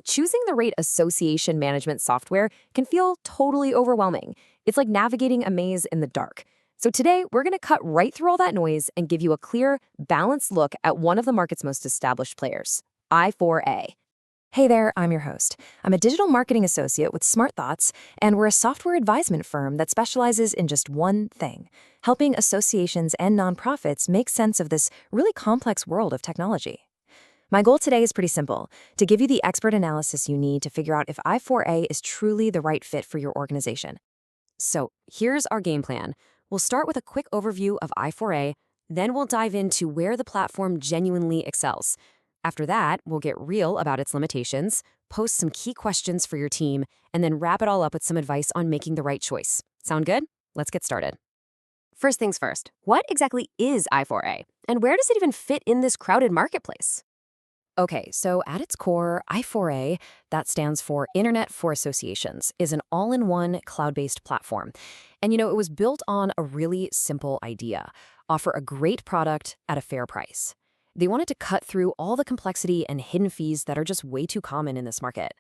Choosing the right association management software can feel totally overwhelming. It's like navigating a maze in the dark. So today, we're going to cut right through all that noise and give you a clear, balanced look at one of the market's most established players, i4a. Hey there, I'm your host. I'm a digital marketing associate with SmartThoughts, and we're a software advisement firm that specializes in just one thing, helping associations and nonprofits make sense of this really complex world of technology. My goal today is pretty simple, to give you the expert analysis you need to figure out if i4a is truly the right fit for your organization. So here's our game plan. We'll start with a quick overview of i4a, then we'll dive into where the platform genuinely excels. After that, we'll get real about its limitations, post some key questions for your team, and then wrap it all up with some advice on making the right choice. Sound good? Let's get started. First things first, what exactly is i4a, and where does it even fit in this crowded marketplace? Okay, so at its core, i4a, that stands for Internet for Associations, is an all-in-one cloud-based platform. And it was built on a really simple idea: offer a great product at a fair price. They wanted to cut through all the complexity and hidden fees that are just way too common in this market.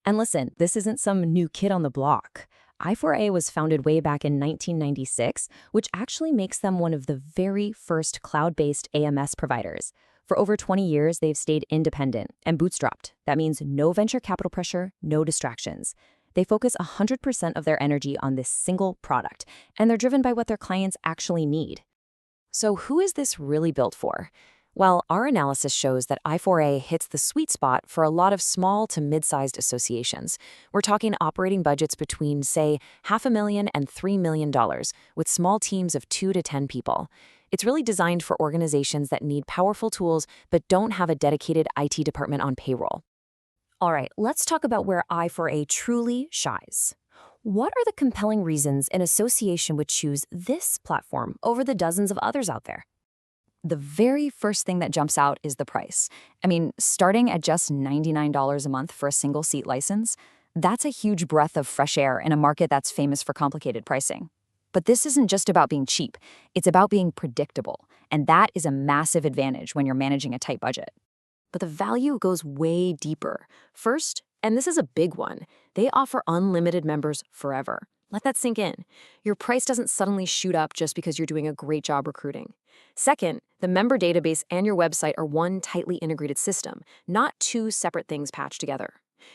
And listen, this isn't some new kid on the block. i4a was founded way back in 1996, which actually makes them one of the very first cloud-based AMS providers. For over 20 years, they've stayed independent and bootstrapped. That means no venture capital pressure, no distractions. They focus 100% of their energy on this single product, and they're driven by what their clients actually need. So who is this really built for? Well, our analysis shows that i4a hits the sweet spot for a lot of small to mid-sized associations. We're talking operating budgets between, say, $500,000 and $3 million, with small teams of 2 to 10 people. It's really designed for organizations that need powerful tools but don't have a dedicated IT department on payroll. All right, let's talk about where i4a truly shines. What are the compelling reasons an association would choose this platform over the dozens of others out there? The very first thing that jumps out is the price. Starting at just $99 a month for a single seat license, that's a huge breath of fresh air in a market that's famous for complicated pricing. But this isn't just about being cheap, it's about being predictable, and that is a massive advantage when you're managing a tight budget. But the value goes way deeper. First, and this is a big one, they offer unlimited members forever. Let that sink in. Your price doesn't suddenly shoot up just because you're doing a great job recruiting. Second, the member database and your website are one tightly integrated system, not two separate things patched together.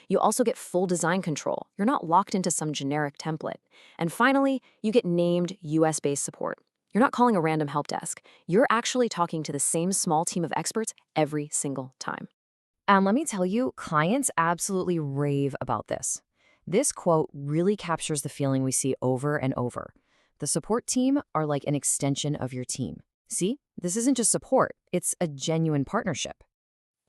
You also get full design control. You're not locked into some generic template. And finally, you get named US-based support. You're not calling a random help desk. You're actually talking to the same small team of experts every single time. And let me tell you, clients absolutely rave about this. This quote really captures the feeling we see over and over. The support team are like an extension of your team. See, this isn't just support, it's a genuine partnership.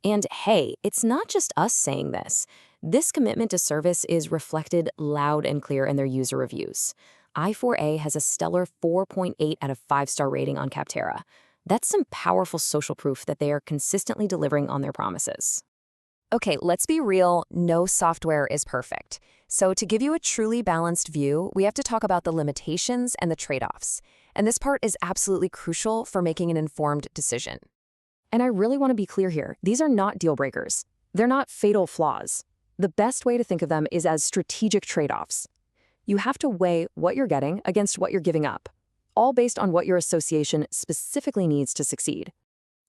And hey, it's not just us saying this. This commitment to service is reflected loud and clear in their user reviews. i4a has a stellar 4.8 out of 5-star rating on Capterra. That's some powerful social proof that they are consistently delivering on their promises. Okay, let's be real, no software is perfect. So to give you a truly balanced view, we have to talk about the limitations and the trade-offs. And this part is absolutely crucial for making an informed decision. And I really want to be clear here, these are not deal breakers. They're not fatal flaws. The best way to think of them is as strategic trade-offs. You have to weigh what you're getting against what you're giving up, all based on what your association specifically needs to succeed.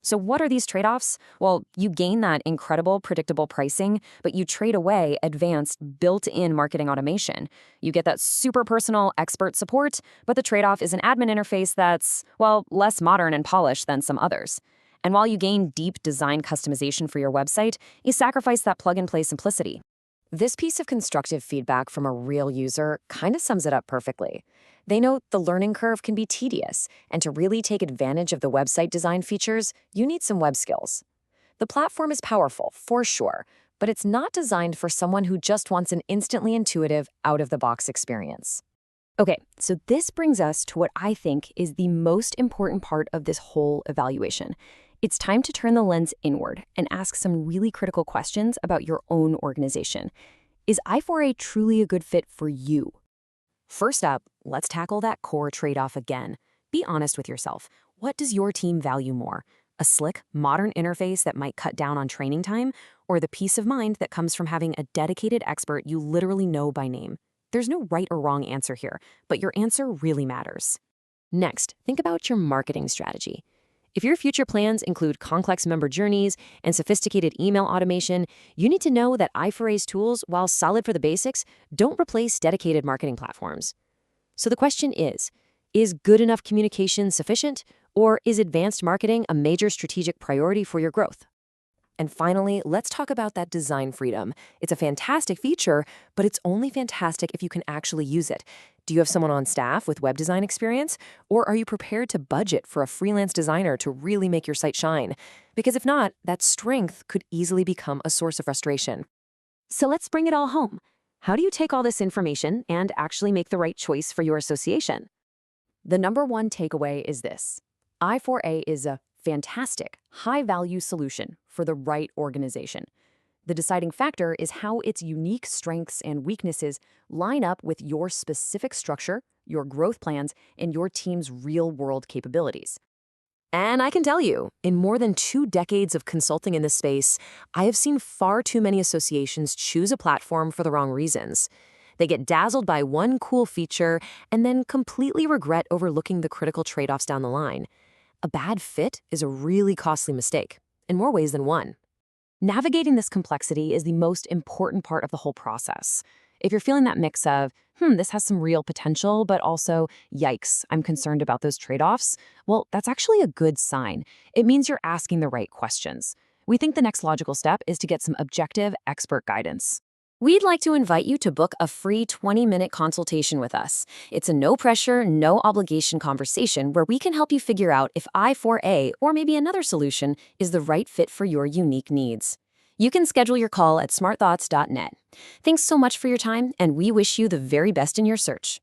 So what are these trade-offs? Well, you gain that incredible, predictable pricing, but you trade away advanced, built-in marketing automation. You get that super personal, expert support, but the trade-off is an admin interface that's, well, less modern and polished than some others. And while you gain deep design customization for your website, you sacrifice that plug-and-play simplicity. This piece of constructive feedback from a real user kind of sums it up perfectly. They note the learning curve can be tedious, and to really take advantage of the website design features, you need some web skills. The platform is powerful, for sure, but it's not designed for someone who just wants an instantly intuitive, out-of-the-box experience. Okay, so this brings us to what I think is the most important part of this whole evaluation. It's time to turn the lens inward and ask some really critical questions about your own organization. Is i4a truly a good fit for you? First up, let's tackle that core trade-off again. Be honest with yourself. What does your team value more? A slick, modern interface that might cut down on training time, or the peace of mind that comes from having a dedicated expert you literally know by name. There's no right or wrong answer here, but your answer really matters. Next, think about your marketing strategy. If your future plans include complex member journeys and sophisticated email automation, you need to know that i4a's tools, while solid for the basics, don't replace dedicated marketing platforms. So the question is good enough communication sufficient, or is advanced marketing a major strategic priority for your growth? And finally, let's talk about that design freedom. It's a fantastic feature, but it's only fantastic if you can actually use it. Do you have someone on staff with web design experience? Or are you prepared to budget for a freelance designer to really make your site shine? Because if not, that strength could easily become a source of frustration. So let's bring it all home. How do you take all this information and actually make the right choice for your association? The number one takeaway is this. i4a is a fantastic, high-value solution for the right organization. The deciding factor is how its unique strengths and weaknesses line up with your specific structure, your growth plans, and your team's real-world capabilities. And I can tell you, in more than 2 decades of consulting in this space, I have seen far too many associations choose a platform for the wrong reasons. They get dazzled by one cool feature and then completely regret overlooking the critical trade-offs down the line. A bad fit is a really costly mistake, in more ways than one. Navigating this complexity is the most important part of the whole process. If you're feeling that mix of, this has some real potential, but also, yikes, I'm concerned about those trade-offs, well, that's actually a good sign. It means you're asking the right questions. We think the next logical step is to get some objective expert guidance. We'd like to invite you to book a free 20-minute consultation with us. It's a no-pressure, no-obligation conversation where we can help you figure out if i4a or maybe another solution is the right fit for your unique needs. You can schedule your call at smartthoughts.net. Thanks so much for your time, and we wish you the very best in your search.